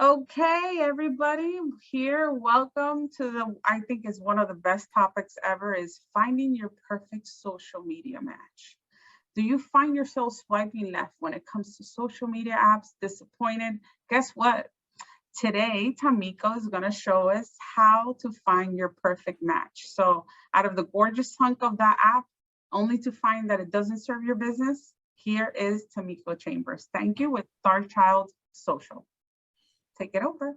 Okay, everybody here, welcome to I think is one of the best topics ever is finding your perfect social media match. Do you find yourself swiping left when it comes to social media apps, disappointed? Guess what? Today, Tamiko is going to show us how to find your perfect match. So out of the gorgeous hunk of that app, only to find that it doesn't serve your business, here is Tamiko Chambers. Thank you with Starchild Social. Take it over.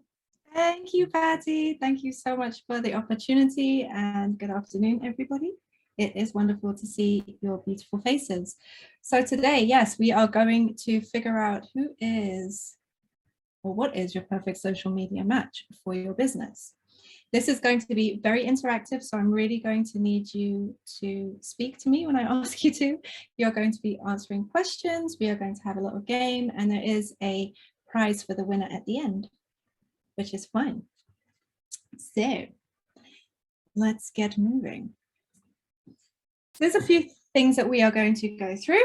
Thank you, Patty. Thank you so much for the opportunity and good afternoon, everybody. It is wonderful to see your beautiful faces. So today, yes, we are going to figure out who is or what is your perfect social media match for your business. This is going to be very interactive, so I'm really going to need you to speak to me when I ask you to. You're going to be answering questions, we are going to have a little game, and there is a prize for the winner at the end, which is fun. So let's get moving. There's a few things that we are going to go through.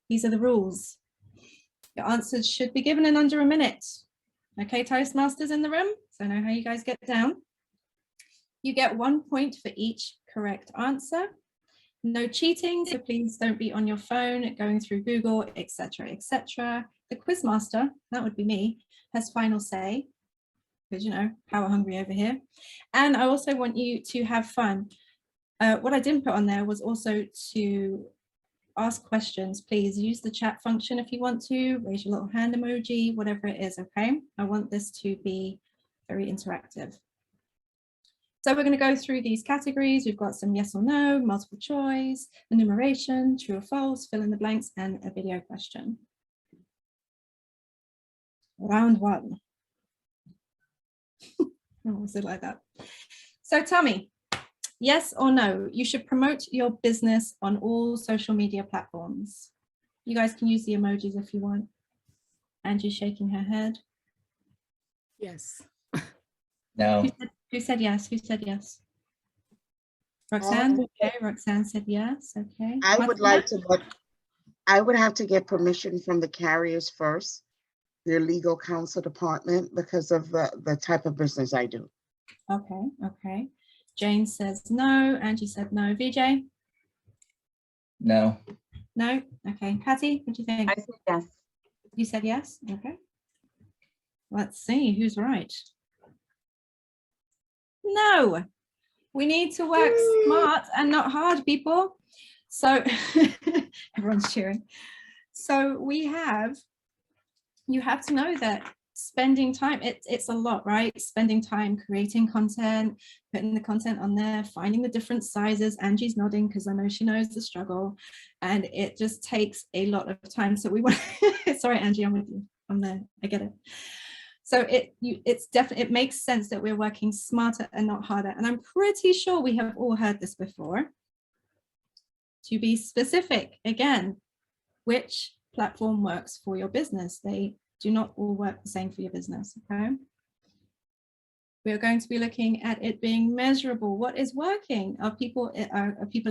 These are the rules. Your answers should be given in under a minute. Okay, Toastmasters in the room, so I know how you guys get down. You get 1 point for each correct answer. No cheating, so please don't be on your phone, going through Google, etc., etc. The quizmaster, that would be me, has final say, because you know, power hungry over here. And I also want you to have fun. What I didn't put on there was also to ask questions. Please use the chat function if you want to, raise your little hand emoji, whatever it is, okay? I want this to be very interactive. So we're going to go through these categories. We've got some yes or no, multiple choice, enumeration, true or false, fill in the blanks, and a video question. Round one. Oh, it like that. So tell me, yes or no, you should promote your business on all social media platforms. You guys can use the emojis if you want. Angie's shaking her head. Yes. No. Who said yes? Who said yes? Roxanne? Okay, Roxanne said yes. Okay. I would like to, but I would have to get permission from the carriers first, their legal counsel department, because of the type of business I do. Okay, okay. Jane says no. Angie said no. VJ? No. No? Okay. Patty, what do you think? I said yes. You said yes? Okay. Let's see who's right. No, we need to work smart and not hard, people. So everyone's cheering. So you have to know that spending time, it's a lot, right? Spending time creating content, putting the content on there, finding the different sizes. Angie's nodding because I know she knows the struggle, and it just takes a lot of time. So we want, sorry, Angie, I'm with you. I'm there, I get it. So it makes sense that we're working smarter and not harder. And I'm pretty sure we have all heard this before. To be specific, again, which platform works for your business? They do not all work the same for your business, okay? We're going to be looking at it being measurable. What is working? Are people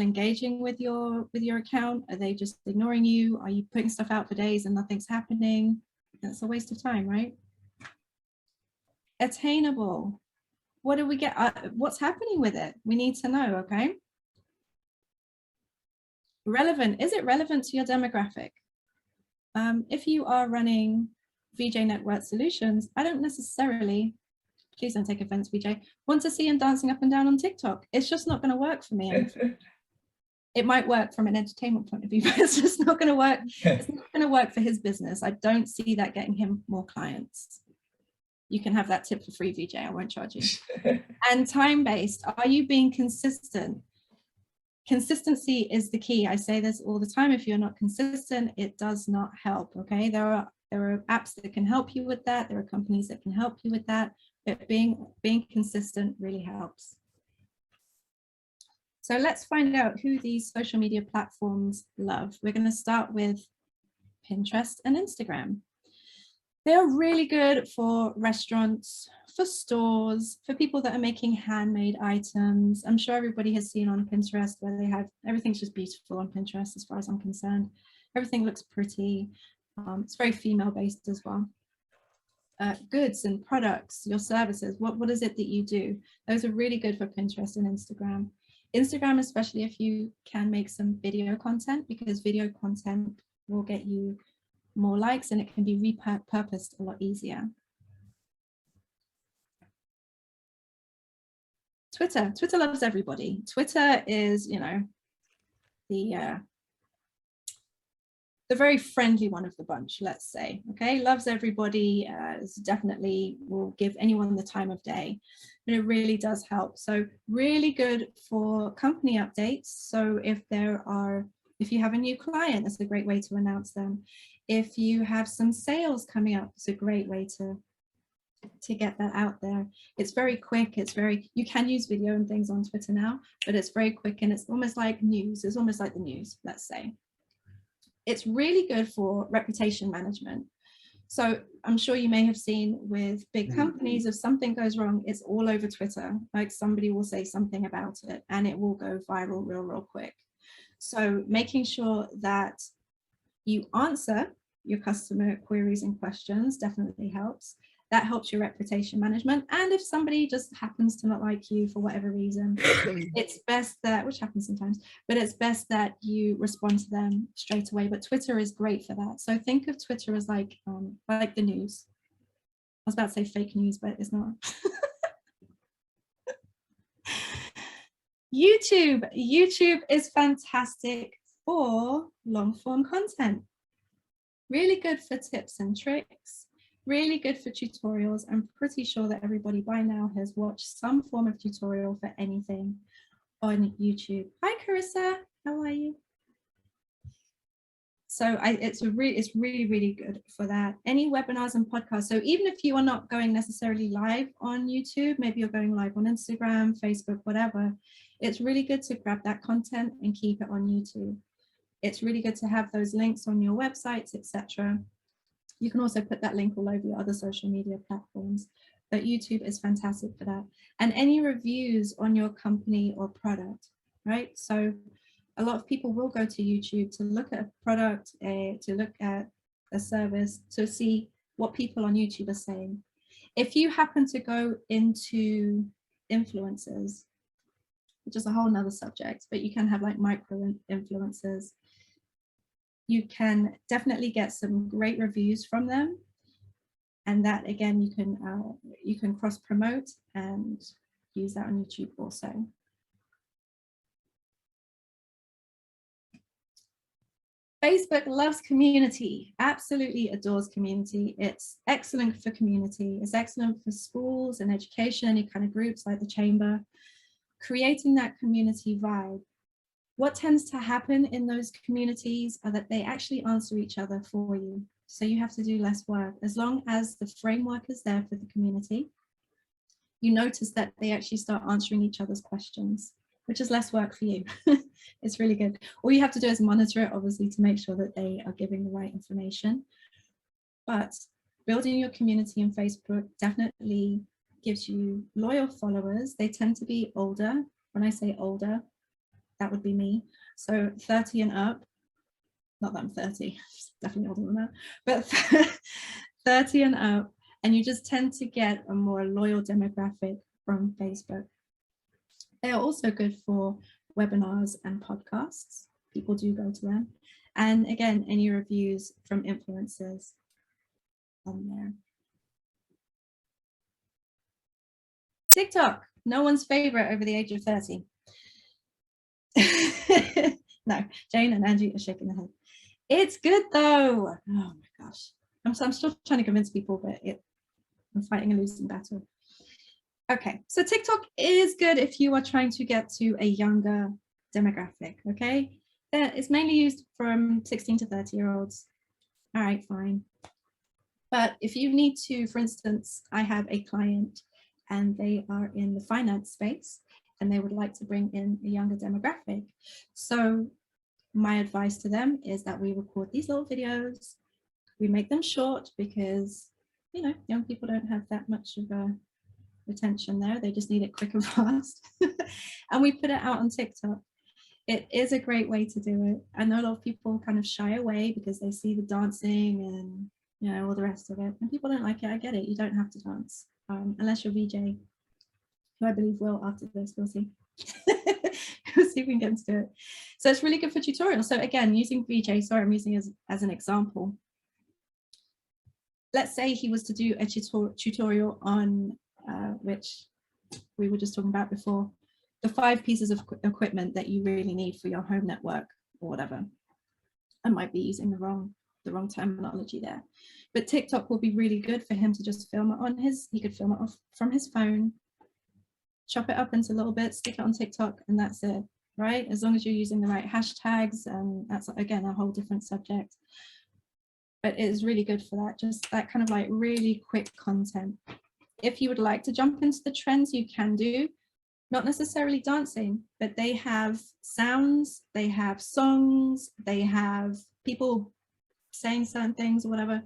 engaging with your account? Are they just ignoring you? Are you putting stuff out for days and nothing's happening? That's a waste of time, right? Attainable. What do we get? What's happening with it? We need to know, okay? Relevant. Is it relevant to your demographic? If you are running VJ Network Solutions, I don't necessarily, please don't take offense, VJ, want to see him dancing up and down on TikTok. It's just not going to work for me. It might work from an entertainment point of view, but it's just not going to work. It's not going to work for his business. I don't see that getting him more clients. You can have that tip for free, VJ. I won't charge you. And time-based. Are you being consistent? Consistency is the key. I say this all the time. If you're not consistent, it does not help. Okay, there are apps that can help you with that. There are companies that can help you with that. But being consistent really helps. So let's find out who these social media platforms love. We're going to start with Pinterest and Instagram. They're really good for restaurants, for stores, for people that are making handmade items. I'm sure everybody has seen on Pinterest where they have, everything's just beautiful on Pinterest as far as I'm concerned. Everything looks pretty. It's very female based as well. goods and products, your services. What is it that you do? Those are really good for Pinterest and Instagram. Instagram, especially if you can make some video content, because video content will get you more likes and it can be repurposed a lot easier. Twitter loves everybody. Twitter is, you know, the very friendly one of the bunch, let's say. Okay, loves everybody, definitely will give anyone the time of day, but it really does help. So really good for company updates. So if you have a new client, that's a great way to announce them. If you have some sales coming up, it's a great way to get that out there. It's very quick. You can use video and things on Twitter now, but it's very quick and it's almost like news. It's almost like the news, let's say. It's really good for reputation management. So I'm sure you may have seen with big companies, if something goes wrong, it's all over Twitter. Like somebody will say something about it and it will go viral real quick. So making sure that you answer your customer queries and questions definitely helps. That helps your reputation management. And if somebody just happens to not like you for whatever reason, it's best that, which happens sometimes, but it's best that you respond to them straight away. But Twitter is great for that. So think of Twitter as like the news. I was about to say fake news, but it's not. YouTube is fantastic for long form content. Really good for tips and tricks. Really good for tutorials. I'm pretty sure that everybody by now has watched some form of tutorial for anything on YouTube. Hi, Carissa. How are you? So it's really good for that. Any webinars and podcasts. So even if you are not going necessarily live on YouTube, maybe you're going live on Instagram, Facebook, whatever, it's really good to grab that content and keep it on YouTube. It's really good to have those links on your websites, etc. You can also put that link all over your other social media platforms, but YouTube is fantastic for that. And any reviews on your company or product, right? So a lot of people will go to YouTube to look at a product, to look at a service, to see what people on YouTube are saying. If you happen to go into influencers, which is a whole nother subject, but you can have like micro influencers, you can definitely get some great reviews from them. And that again, you can cross promote and use that on YouTube also. Facebook loves community, absolutely adores community. It's excellent for community. It's excellent for schools and education, any kind of groups like the chamber, creating that community vibe. What tends to happen in those communities are that they actually answer each other for you. So you have to do less work. As long as the framework is there for the community, you notice that they actually start answering each other's questions, which is less work for you. It's really good. All you have to do is monitor it, obviously, to make sure that they are giving the right information. But building your community in Facebook definitely gives you loyal followers. They tend to be older. When I say older, that would be me. So 30 and up, not that I'm 30, definitely older than that, but 30 and up, and you just tend to get a more loyal demographic from Facebook. They are also good for webinars and podcasts. People do go to them. And again, any reviews from influencers on there. TikTok, no one's favorite over the age of 30. No, Jane and Angie are shaking their head. It's good though. Oh my gosh. I'm still trying to convince people, but I'm fighting a losing battle. Okay, so TikTok is good if you are trying to get to a younger demographic, okay? It's mainly used from 16 to 30-year-olds. All right, fine. But if you need to, for instance, I have a client and they are in the finance space and they would like to bring in a younger demographic. So my advice to them is that we record these little videos. We make them short because, you know, young people don't have that much of a retention there. They just need it quick and fast. And we put it out on TikTok. It is a great way to do it. I know a lot of people kind of shy away because they see the dancing and you know, all the rest of it. And people don't like it, I get it. You don't have to dance, unless you're VJ, who I believe will after this, we'll see. We'll see if we can get into it. So it's really good for tutorials. So again, using VJ, sorry, I'm using as an example. Let's say he was to do a tutorial on, which we were just talking about before, the 5 pieces of equipment that you really need for your home network or whatever. I might be using the wrong terminology there, but TikTok will be really good for him to just film it on he could film it off from his phone, chop it up into little bits, stick it on TikTok, and that's it, right? As long as you're using the right hashtags, and that's again a whole different subject. But it is really good for that, just that kind of like really quick content. If you would like to jump into the trends, you can do, not necessarily dancing, but they have sounds, they have songs, they have people saying certain things or whatever.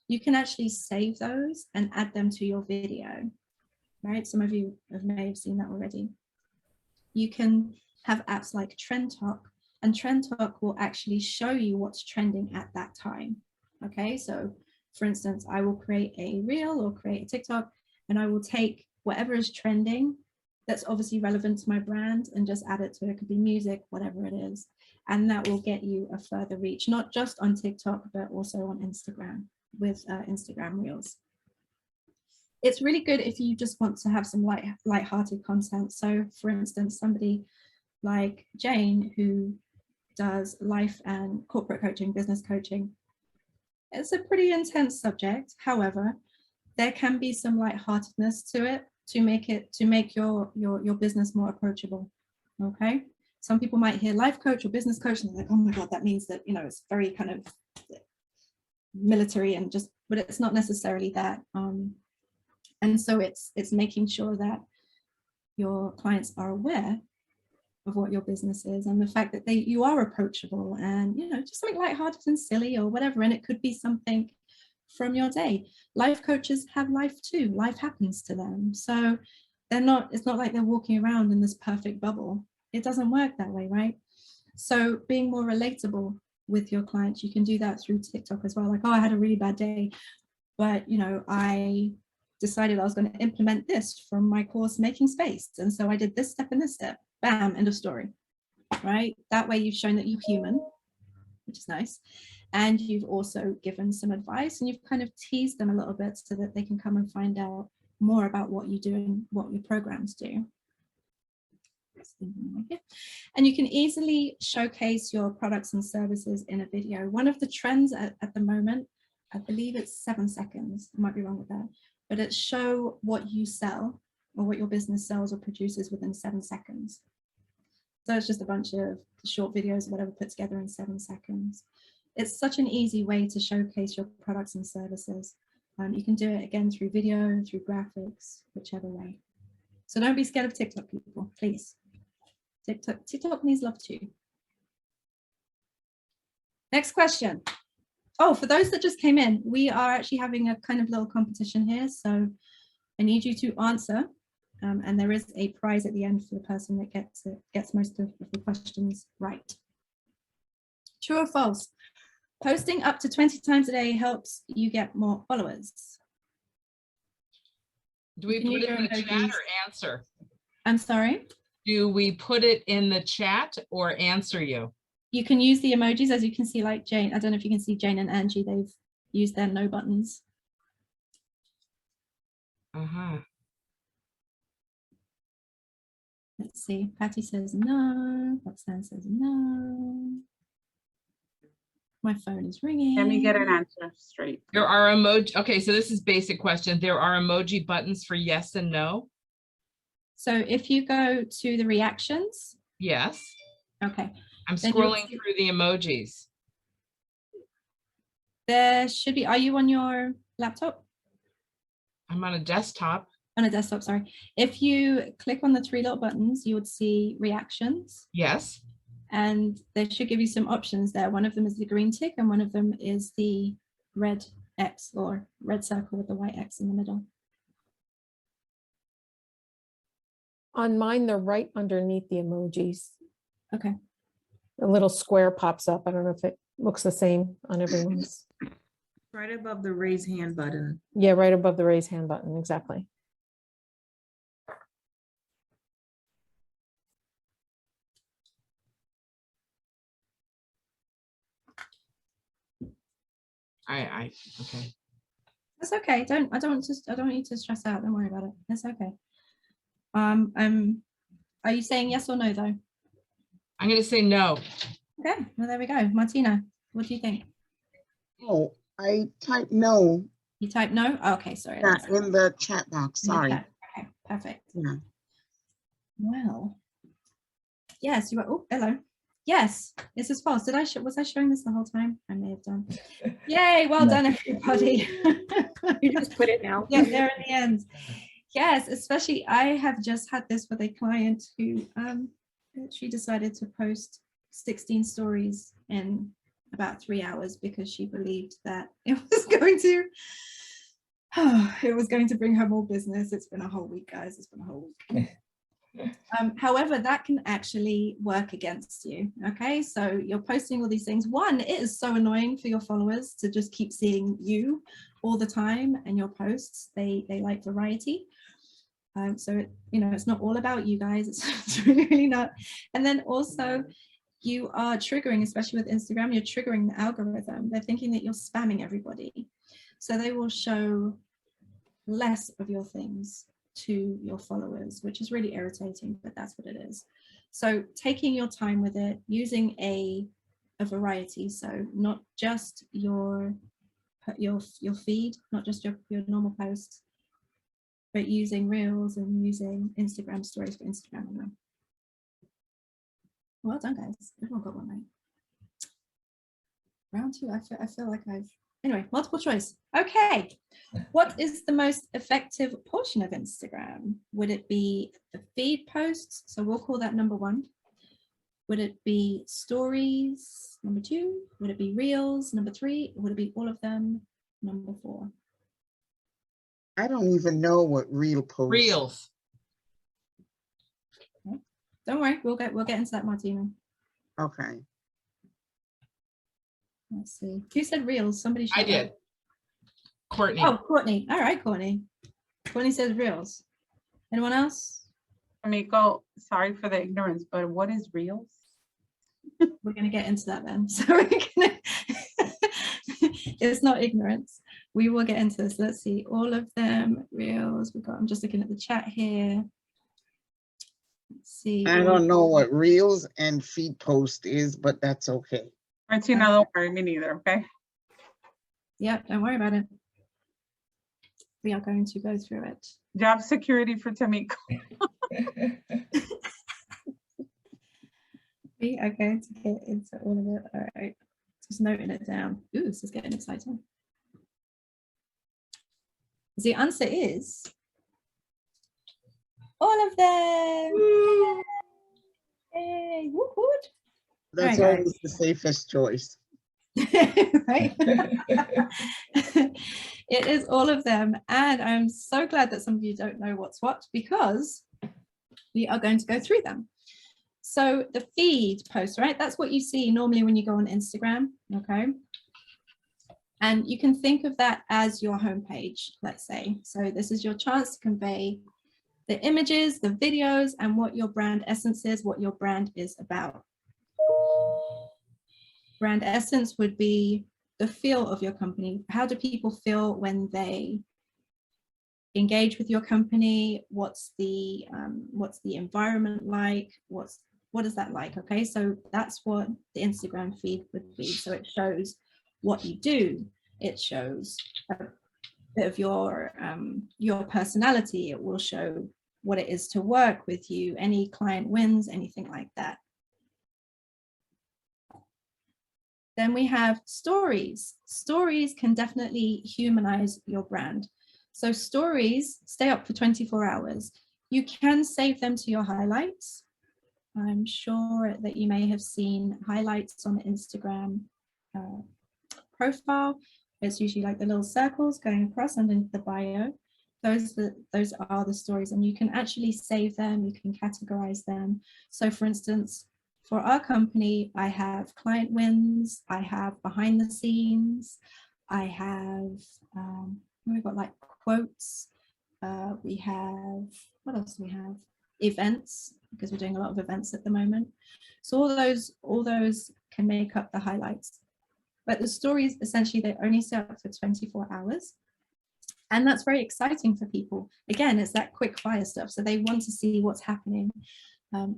You can actually save those and add them to your video, right? Some of you may have seen that already. You can have apps like Trend Talk, and Trend Talk will actually show you what's trending at that time. Okay, so for instance, I will create a reel or create a TikTok, and I will take whatever is trending that's obviously relevant to my brand and just add it to it. It could be music, whatever it is. And that will get you a further reach, not just on TikTok, but also on Instagram with Instagram Reels. It's really good if you just want to have some light-hearted content. So for instance, somebody like Jane, who does life and corporate coaching, business coaching, it's a pretty intense subject. However, there can be some lightheartedness to it to make your business more approachable. Okay, some people might hear life coach or business coach and they're like, oh my god, that means that, you know, it's very kind of military and just, but it's not necessarily that. And so it's making sure that your clients are aware of what your business is and the fact that you are approachable, and, you know, just something lighthearted and silly or whatever. And it could be something from your day. Life coaches have life too. Life happens to them. So it's not like they're walking around in this perfect bubble. It doesn't work that way, right? So being more relatable with your clients, you can do that through TikTok as well. Like, oh, I had a really bad day, but, you know, I decided I was going to implement this from my course, Making Space. And so I did this step and this step, bam, end of story, right? That way you've shown that you're human, which is nice. And you've also given some advice and you've kind of teased them a little bit so that they can come and find out more about what you do and what your programs do. And you can easily showcase your products and services in a video. One of the trends at the moment, I believe it's 7 seconds, I might be wrong with that, but it's show what you sell or what your business sells or produces within 7 seconds. So it's just a bunch of short videos, whatever, put together in 7 seconds. It's such an easy way to showcase your products and services. You can do it again through video, through graphics, whichever way. So don't be scared of TikTok, people, please. TikTok needs love too. Next question. Oh, for those that just came in, we are actually having a kind of little competition here. So I need you to answer. And there is a prize at the end for the person that gets most of the questions right. True or false? Posting up to 20 times a day helps you get more followers. Do we put it in the chat or answer? I'm sorry? Do we put it in the chat or answer you? You can use the emojis, as you can see, like Jane. I don't know if you can see Jane and Angie, they've used their no buttons. Let's see, Patty says no, Roxanne says no. My phone is ringing. Let me get an answer straight. There are emoji. Okay, so this is basic question. There are emoji buttons for yes and no. So if you go to the reactions. Yes. Okay. I'm scrolling through the emojis. There should be, are you on your laptop? I'm on a desktop. On a desktop, sorry. If you click on the 3 little buttons, you would see reactions. Yes. And they should give you some options there. One of them is the green tick and one of them is the red X or red circle with the white X in the middle. On mine, they're right underneath the emojis. Okay. A little square pops up. I don't know if it looks the same on everyone's. Right above the raise hand button. Yeah, right above the raise hand button, exactly. Okay. That's okay. I don't want you to stress out. Don't worry about it. It's okay. Are you saying yes or no though? I'm gonna say no. Okay, well there we go. Martina, what do you think? Oh, I typed no, You type no? Okay, sorry. not in the chat box, In the sorry. chat. Okay, perfect. Yeah. Well, yes, you are. Oh, hello. Yes, this is false. Was I showing this the whole time? I may have done. Yay, well No. done, everybody. You just put it now. Yeah, there in the end. Yes, especially I have just had this with a client who she decided to post 16 stories in about 3 hours because she believed that it was going to bring her more business. It's been a whole week, guys. It's been a whole week. However, that can actually work against you. Okay, so you're posting all these things. One, it is so annoying for your followers to just keep seeing you all the time and your posts. They like variety. So it's not all about you guys. It's really not. And then also you are triggering, especially with Instagram, you're triggering the algorithm. They're thinking that you're spamming everybody. So they will show less of your things to your followers, which is really irritating, but that's what it is. So taking your time with it, using a variety, so not just your feed, not just your normal posts, but using reels and using Instagram stories for Instagram. Well done, guys. Everyone got one right. Round two, I feel like anyway, multiple choice. Okay. What is the most effective portion of Instagram? Would it be the feed posts? So we'll call that number 1. Would it be stories? Number 2. Would it be reels? Number 3. Would it be all of them? Number 4. I don't even know what real post. Reels. Okay. Don't worry, we'll get into that, Martina. Okay. Let's see. Who said reels? Somebody I shout did. out. Courtney. Oh, Courtney. All right, Courtney. Courtney says reels. Anyone else? Amiko, sorry for the ignorance, but what is reels? We're going to get into that then. So it's not ignorance. We will get into this. Let's see. All of them reels. I'm just looking at the chat here. Let's see. I don't know what reels and feed post is, but that's okay. Martina, don't worry, me neither, okay? Yeah, don't worry about it. We are going to go through it. Job security for Tamiko. We are going to get into all of it. All right. Just noting it down. Ooh, this is getting exciting. The answer is all of them. Yay. Whoop, whoop. That's Right, always the safest choice. Right? It is all of them. And I'm so glad that some of you don't know what's what, because we are going to go through them. So the feed post, right? That's what you see normally when you go on Instagram, okay? And you can think of that as your homepage, let's say. So this is your chance to convey the images, the videos, and what your brand essence is, what your brand is about. Brand essence would be the feel of your company. How do people feel when they engage with your company? What's the environment like? What is that like? Okay, so that's what the Instagram feed would be. So it shows what you do. It shows a bit of your personality. It will show what it is to work with you, any client wins, anything like that. Then we have stories. Stories can definitely humanize your brand. So stories stay up for 24 hours. You can save them to your highlights. I'm sure that you may have seen highlights on the Instagram profile. It's usually like the little circles going across underneath the bio. Those are the stories, and you can actually save them. You can categorize them. So for instance, for our company, I have client wins, I have behind the scenes, I have, we've got like quotes. We have, what else do we have? Events, because we're doing a lot of events at the moment. So all those can make up the highlights. But the stories, essentially, they only stay up for 24 hours. And that's very exciting for people. Again, it's that quick fire stuff. So they want to see what's happening.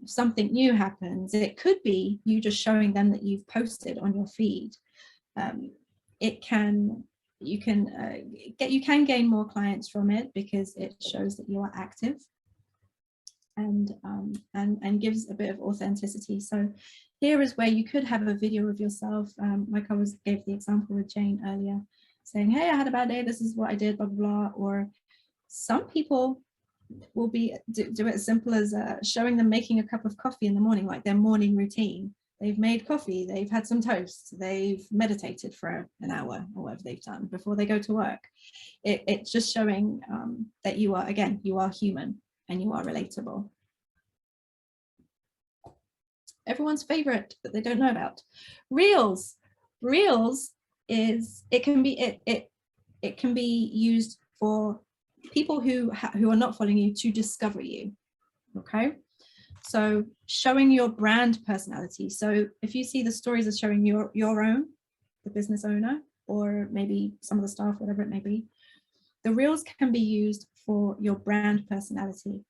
Something new happens. It could be you just showing them that you've posted on your feed. You can gain more clients from it because it shows that you are active and gives a bit of authenticity. So here is where you could have a video of yourself, like I gave the example with Jane earlier, saying, hey, I had a bad day, this is what I did, blah, blah, blah. Or some people will do it as simple as showing them making a cup of coffee in the morning, like their morning routine. They've made coffee, they've had some toast, they've meditated for an hour or whatever they've done before they go to work. It's just showing that you are, again, you are human and you are relatable. Everyone's favorite that they don't know about. Reels. Reels is, it can be used for people who are not following you to discover you. Okay. So showing your brand personality. So if you see the stories are showing your own, the business owner, or maybe some of the staff, whatever it may be, the reels can be used for your brand personality.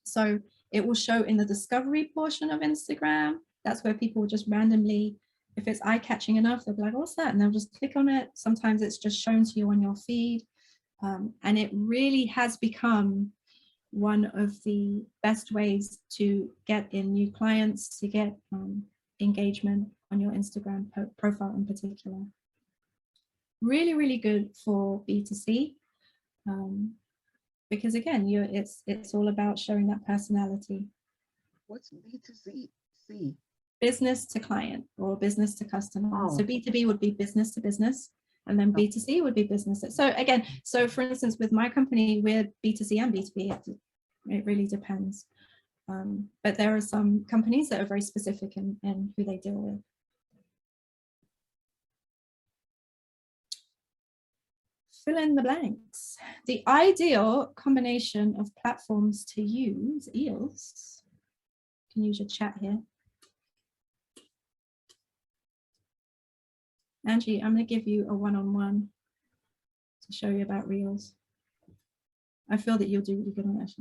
So it will show in the discovery portion of Instagram. That's where people will just randomly, if it's eye-catching enough, they'll be like, what's that? And they'll just click on it. Sometimes it's just shown to you on your feed. And it really has become one of the best ways to get in new clients, to get engagement on your Instagram profile in particular. Really, really good for B2C. Because again, it's all about showing that personality. What's B2C? Business to client or business to customer. Oh. So B2B would be business to business, and then B2C would be business. So again, so for instance, with my company, we're B2C and B2B. It really depends. But there are some companies that are very specific in who they deal with. Fill in the blanks. The ideal combination of platforms to use is, you can use your chat here. Angie, I'm going to give you a one-on-one to show you about Reels. I feel that you'll do really good on that.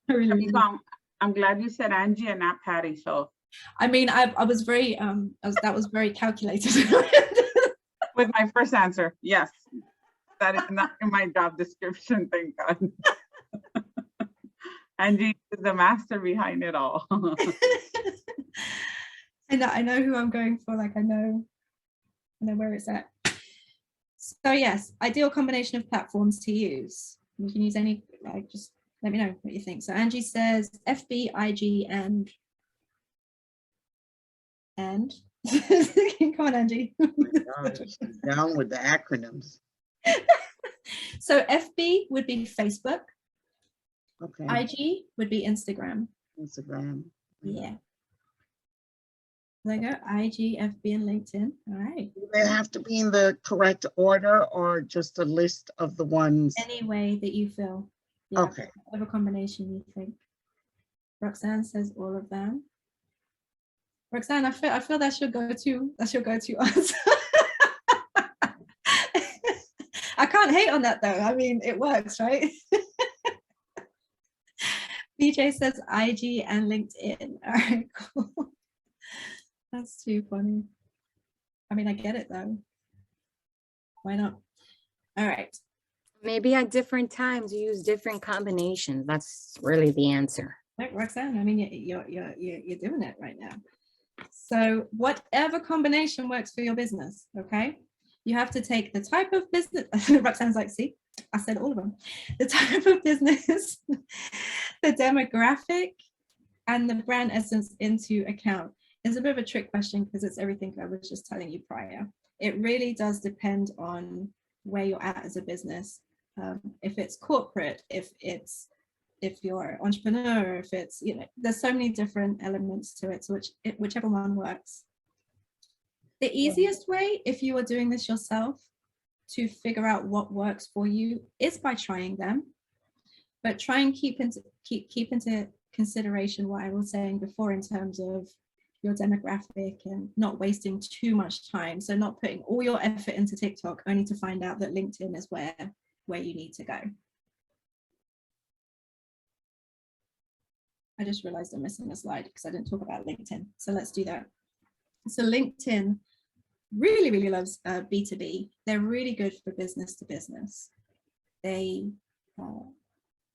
I really do. I'm glad you said Angie and not Patty. So I mean, I was very that was very calculated. with my first answer, yes, that is not in my job description. Thank God. Angie is the master behind it all. I know who I'm going for. Like I know where it's at. So yes, ideal combination of platforms to use. You can use any, like, just let me know what you think. So Angie says FB, IG, and come on, Angie. Down with the acronyms. So FB would be Facebook. Okay. IG would be Instagram. Instagram. Yeah. There you go. IG, FB, and LinkedIn. All right. Do they have to be in the correct order or just a list of the ones? Any way that you feel. Yeah, Okay. whatever combination you think. Roxanne says all of them. Roxanne, I feel that's your go-to. That's your go-to answer. I can't hate on that though. I mean, it works, right? BJ says IG and LinkedIn. All right, cool. That's too funny. I mean, I get it though. Why not? All right. Maybe at different times you use different combinations. That's really the answer. Like Roxanne, I mean, you're doing it right now. So whatever combination works for your business, okay? You have to take the type of business. Roxanne's like, see, I said all of them. The type of business, the demographic, and the brand essence into account. It's a bit of a trick question because it's everything I was just telling you prior. It really does depend on where you're at as a business. If it's corporate, if you're an entrepreneur, if it's, you know, there's so many different elements to it, so whichever one works. The easiest way, if you are doing this yourself, to figure out what works for you is by trying them. But try and keep into consideration what I was saying before in terms of your demographic and not wasting too much time. So not putting all your effort into TikTok only to find out that LinkedIn is where you need to go. I just realized I'm missing a slide because I didn't talk about LinkedIn. So let's do that. So LinkedIn really, really loves B2B. They're really good for business to business. They are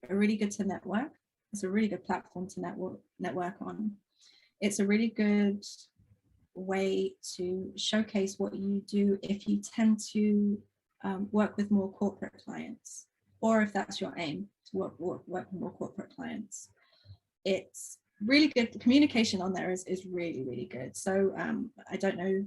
really good to network. It's a really good platform to network on. It's a really good way to showcase what you do if you tend to work with more corporate clients, or if that's your aim, to work with more corporate clients. It's really good. The communication on there is really, really good. So I don't know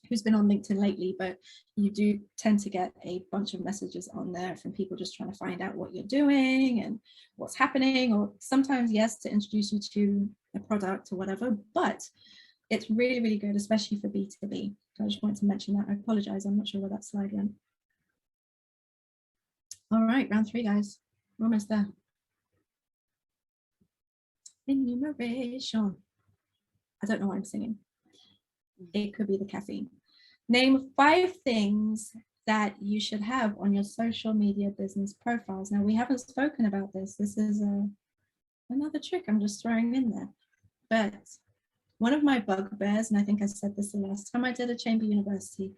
who's been on LinkedIn lately, but you do tend to get a bunch of messages on there from people just trying to find out what you're doing and what's happening, or sometimes, yes, to introduce you to a product or whatever, but it's really, really good, especially for B2B. So I just wanted to mention that. I apologize, I'm not sure where that slide went. All right, round 3, guys. We're almost there. Enumeration. I don't know why I'm singing. It could be the caffeine. Name 5 things that you should have on your social media business profiles. Now, we haven't spoken about this. This is another trick I'm just throwing in there. But one of my bugbears, and I think I said this the last time I did a Chamber University,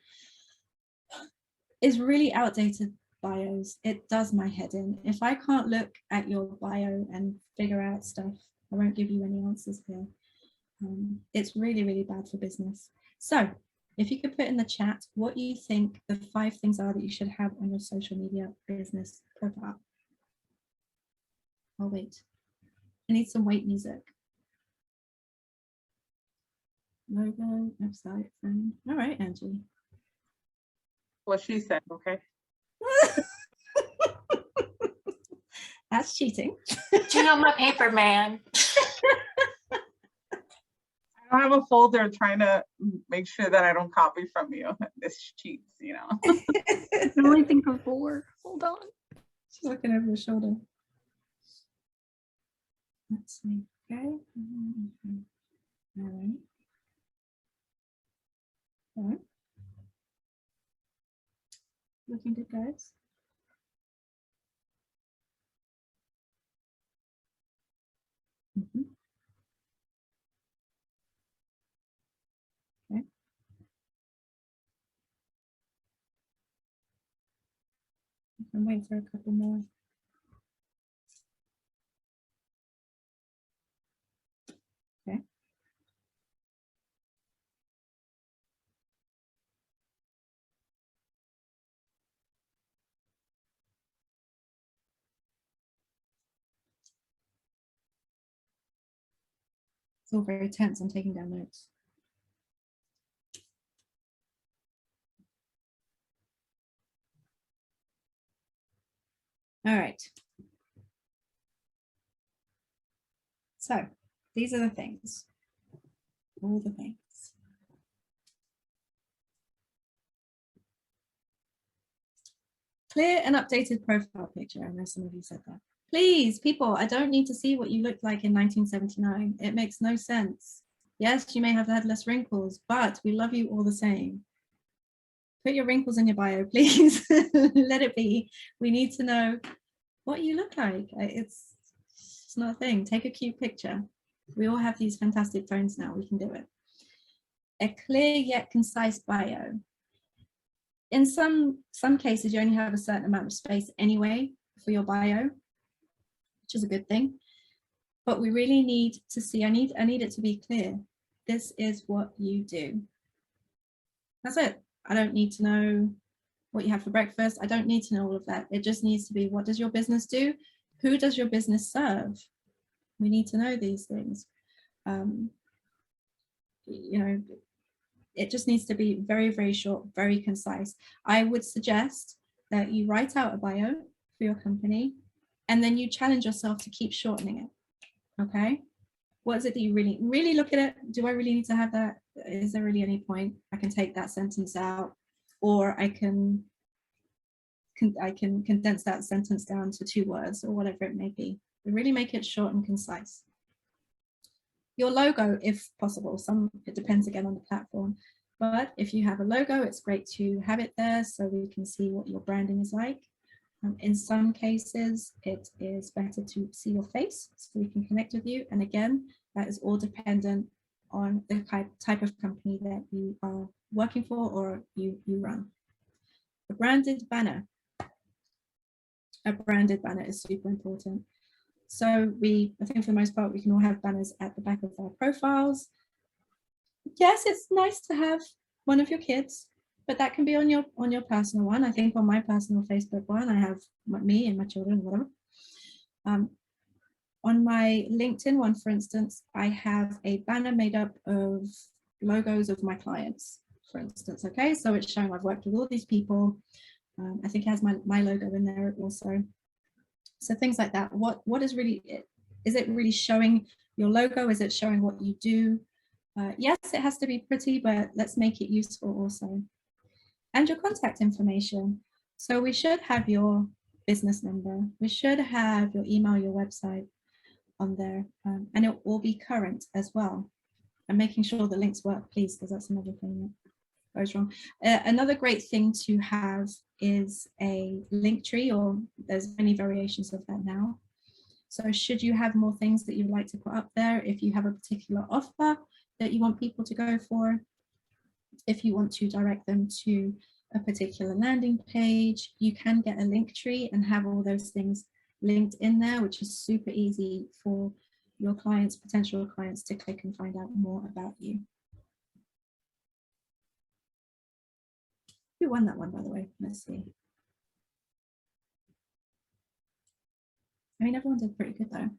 is really outdated bios. It does my head in. If I can't look at your bio and figure out stuff, I won't give you any answers here. It's really, really bad for business. So if you could put in the chat what you think the 5 things are that you should have on your social media business profile. I'll wait. I need some wait music. Logo, website, phone. All right, Angie. What she said, okay? That's cheating. Do you know my paper, man? I don't have a folder trying to make sure that I don't copy from you. This cheats, you know. I can only think of 4. Hold on. She's looking over her shoulder. Let's see. Okay. All right. All right. Looking good, guys. Okay. I'm waiting for a couple more. Okay. It's all very tense. I'm taking down notes. All right. So these are the things. All the things. Clear and updated profile picture. I know some of you said that. Please, people, I don't need to see what you looked like in 1979. It makes no sense. Yes, you may have had less wrinkles, but we love you all the same. Put your wrinkles in your bio, please. Let it be. We need to know what you look like. It's not a thing. Take a cute picture. We all have these fantastic phones now. We can do it. A clear yet concise bio. In some cases, you only have a certain amount of space anyway for your bio, which is a good thing. But we really need to see, I need it to be clear. This is what you do. That's it. I don't need to know what you have for breakfast. I don't need to know all of that. It just needs to be, what does your business do? Who does your business serve? We need to know these things. You know, it just needs to be very, very short, very concise. I would suggest that you write out a bio for your company and then you challenge yourself to keep shortening it. Okay. What is it that you really look at it? Do I really need to have that? is there really any point? I can take that sentence out, or I can condense that sentence down to 2 words or whatever it may be. But really make it short and concise. Your logo, if possible, it depends again on the platform, but if you have a logo, it's great to have it there so we can see what your branding is like. In some cases, it is better to see your face so we can connect with you. And again, that is all dependent on the type of company that you are working for or you run. A branded banner. A branded banner is super important. So I think for the most part, we can all have banners at the back of our profiles. Yes, it's nice to have one of your kids, but that can be on your personal one. I think on my personal Facebook one, I have me and my children, whatever. On my LinkedIn one, for instance, I have a banner made up of logos of my clients, for instance. Okay, so it's showing I've worked with all these people. I think it has my logo in there also. So things like that. What is it really showing your logo? Is it showing what you do? Yes, it has to be pretty, but let's make it useful also. And your contact information. So we should have your business number. We should have your email, your website on there, and it will be current as well. And making sure the links work, please, because that's another thing that goes wrong. Another great thing to have is a link tree, or there's many variations of that now. So should you have more things that you'd like to put up there, if you have a particular offer that you want people to go for, if you want to direct them to a particular landing page, you can get a link tree and have all those things linked in there, which is super easy for your clients, potential clients, to click and find out more about you. Who won that one, by the way? Let's see. I mean, everyone did pretty good though.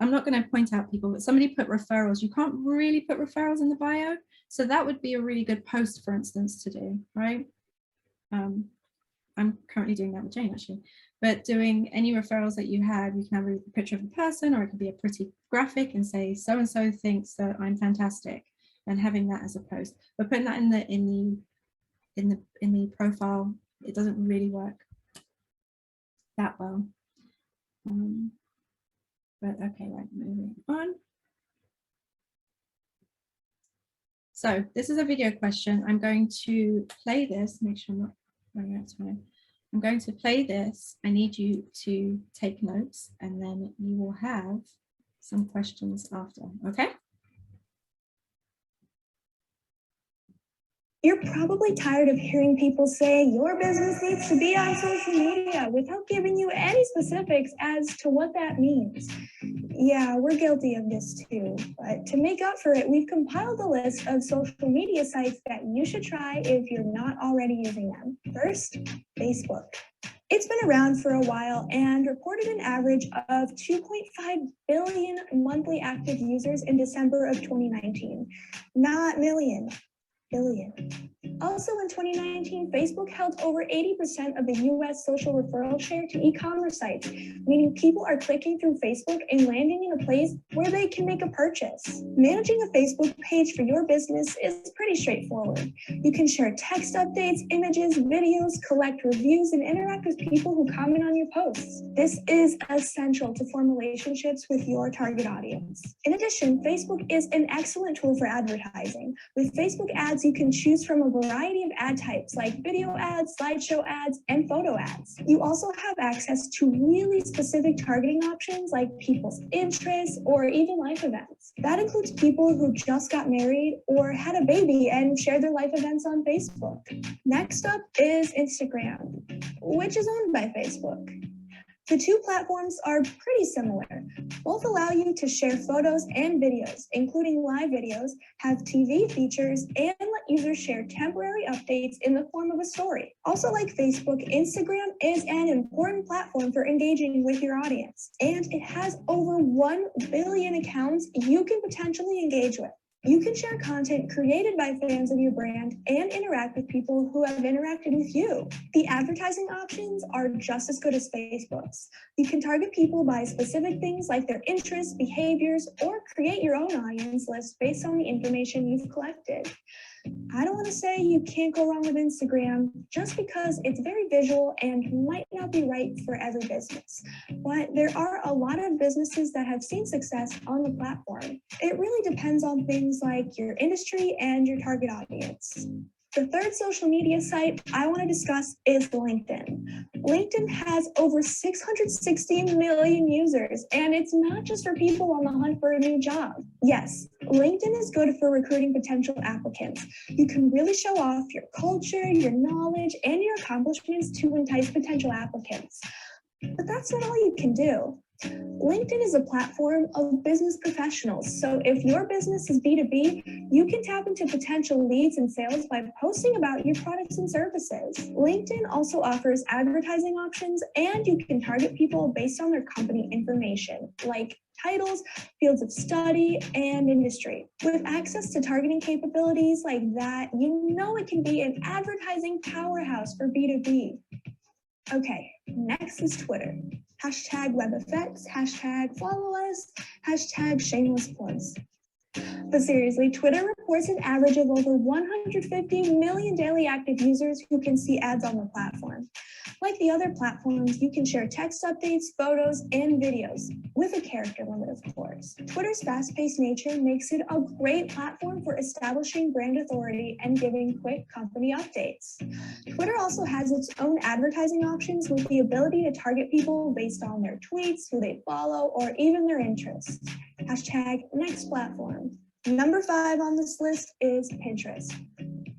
I'm not going to point out people, but somebody put referrals. You can't really put referrals in the bio. So that would be a really good post, for instance, to do, right? I'm currently doing that with Jane, actually. But doing any referrals that you have, you can have a picture of a person, or it could be a pretty graphic and say, so-and-so thinks that I'm fantastic, and having that as a post. But putting that in the profile, it doesn't really work that well. But okay, right, moving on. So this is a video question. I'm going to play this, make sure I'm not running out of time. I'm going to play this. I need you to take notes, and then you will have some questions after, okay? You're probably tired of hearing people say your business needs to be on social media without giving you any specifics as to what that means. Yeah, we're guilty of this too, but to make up for it, we've compiled a list of social media sites that you should try if you're not already using them. First, Facebook. It's been around for a while and reported an average of 2.5 billion monthly active users in December of 2019. Not million. Billion. Also in 2019, Facebook held over 80% of the US social referral share to e-commerce sites, meaning people are clicking through Facebook and landing in a place where they can make a purchase. Managing a Facebook page for your business is pretty straightforward. You can share text updates, images, videos, collect reviews, and interact with people who comment on your posts. This is essential to form relationships with your target audience. In addition, Facebook is an excellent tool for advertising. With Facebook ads, you can choose from a variety of ad types like video ads, slideshow ads, and photo ads. You also have access to really specific targeting options like people's interests or even life events. That includes people who just got married or had a baby and share their life events on Facebook. Next up is Instagram, which is owned by Facebook. The two platforms are pretty similar. Both allow you to share photos and videos, including live videos, have TV features, and let users share temporary updates in the form of a story. Also, like Facebook, Instagram is an important platform for engaging with your audience, and it has over 1 billion accounts you can potentially engage with. You can share content created by fans of your brand and interact with people who have interacted with you. The advertising options are just as good as Facebook's. You can target people by specific things like their interests, behaviors, or create your own audience list based on the information you've collected. I don't want to say you can't go wrong with Instagram just because it's very visual and might not be right for every business. But there are a lot of businesses that have seen success on the platform. It really depends on things like your industry and your target audience. The third social media site I want to discuss is LinkedIn. LinkedIn has over 660 million users, and it's not just for people on the hunt for a new job. Yes, LinkedIn is good for recruiting potential applicants. You can really show off your culture, your knowledge, and your accomplishments to entice potential applicants. But that's not all you can do. LinkedIn is a platform of business professionals. So if your business is B2B, you can tap into potential leads and sales by posting about your products and services. LinkedIn also offers advertising options, and you can target people based on their company information, like titles, fields of study, and industry. With access to targeting capabilities like that, you know it can be an advertising powerhouse for B2B. Okay, next is Twitter. Hashtag WebEffects, hashtag follow us, hashtag shameless plugs. But seriously, Twitter reports an average of over 150 million daily active users who can see ads on the platform. Like the other platforms, you can share text updates, photos, and videos, with a character limit, of course. Twitter's fast-paced nature makes it a great platform for establishing brand authority and giving quick company updates. Twitter also has its own advertising options with the ability to target people based on their tweets, who they follow, or even their interests. Hashtag next platform. Number 5 on this list is Pinterest.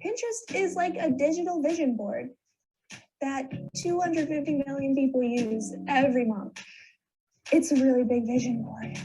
Pinterest is like a digital vision board that 250 million people use every month. It's a really big vision board.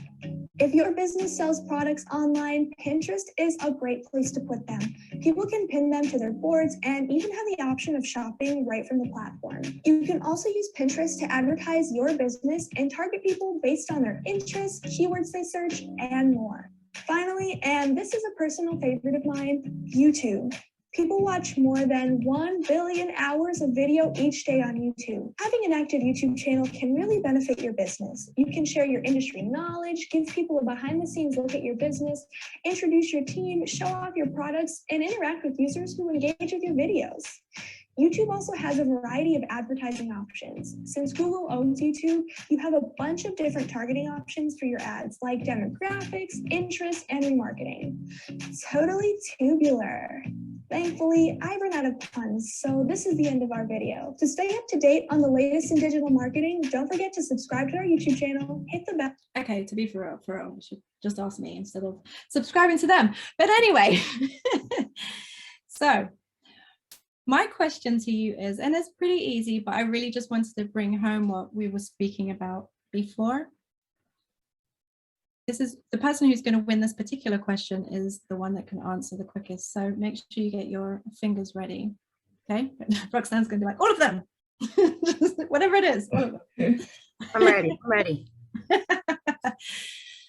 If your business sells products online, Pinterest is a great place to put them. People can pin them to their boards and even have the option of shopping right from the platform. You can also use Pinterest to advertise your business and target people based on their interests, keywords they search, and more. Finally, and this is a personal favorite of mine, YouTube. People watch more than 1 billion hours of video each day on YouTube. Having an active YouTube channel can really benefit your business. You can share your industry knowledge, give people a behind-the-scenes look at your business, introduce your team, show off your products, and interact with users who engage with your videos. YouTube also has a variety of advertising options. Since Google owns YouTube, you have a bunch of different targeting options for your ads, like demographics, interests, and remarketing. Totally tubular. Thankfully, I've run out of puns, so this is the end of our video. To stay up to date on the latest in digital marketing, don't forget to subscribe to our YouTube channel, hit the bell. Okay, to be for real, you should just ask me instead of subscribing to them. But anyway, so my question to you is, and it's pretty easy, but I really just wanted to bring home what we were speaking about before. This is the person who's going to win this particular question is the one that can answer the quickest. So make sure you get your fingers ready. Okay, Roxanne's going to be like, all of them, whatever it is. All of them. I'm ready. I'm ready.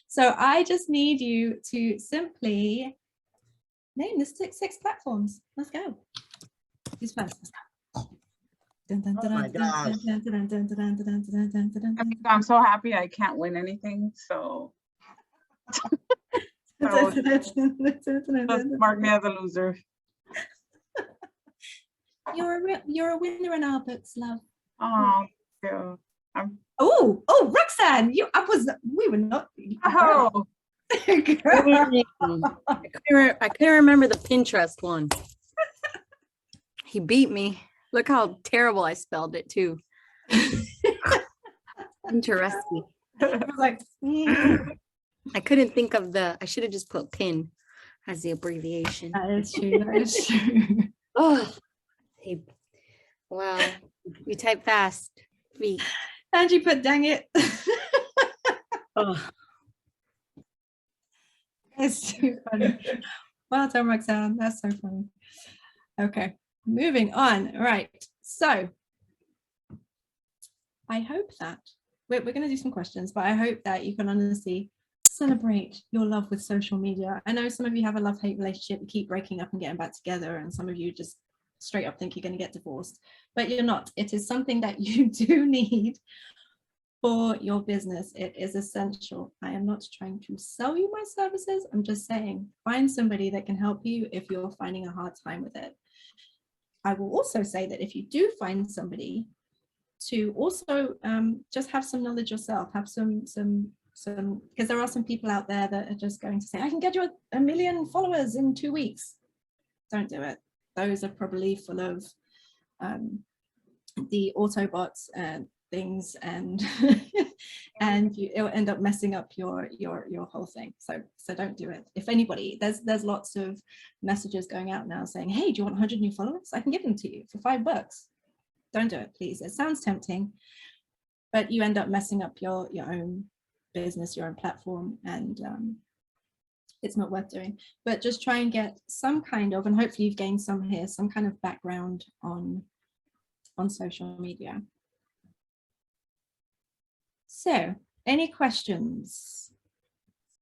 So I just need you to simply name the six platforms. Let's go. Who's first? Oh my gosh. I'm so happy I can't win anything, so just mark me as a loser. You're a winner in our books, love. Oh, yeah. Oh, Roxanne, we were not. Oh, I couldn't remember the Pinterest one. He beat me. Look how terrible I spelled it too. Interesting. I was like, I couldn't think of I should have just put pin as the abbreviation. That is true. That is true. Oh, hey, wow. You type fast. Feet. And you put dang it. Oh. It's too funny. Well done, Roxanne. That's so funny. Okay, moving on. All right. So I hope that we're going to do some questions, but I hope that you can honestly celebrate your love with social media. I know some of you have a love-hate relationship, you keep breaking up and getting back together, and some of you just straight up think you're going to get divorced, but you're not. It is something that you do need for your business. It is essential. I am not trying to sell you my services. I'm just saying, find somebody that can help you if you're finding a hard time with it. I will also say that if you do find somebody, to also just have some knowledge yourself, have some, because there are some people out there that are just going to say, I can get you a million followers in 2 weeks. Don't do it. Those are probably full of the Autobots and things, and and it'll end up messing up your whole thing. So don't do it. If anybody, there's lots of messages going out now saying, hey, do you want 100 new followers? I can give them to you for $5. Don't do it, please. It sounds tempting, but you end up messing up your own business, your own platform, and it's not worth doing. But just try and get some kind of, and hopefully you've gained some here, some kind of background on social media. So, any questions?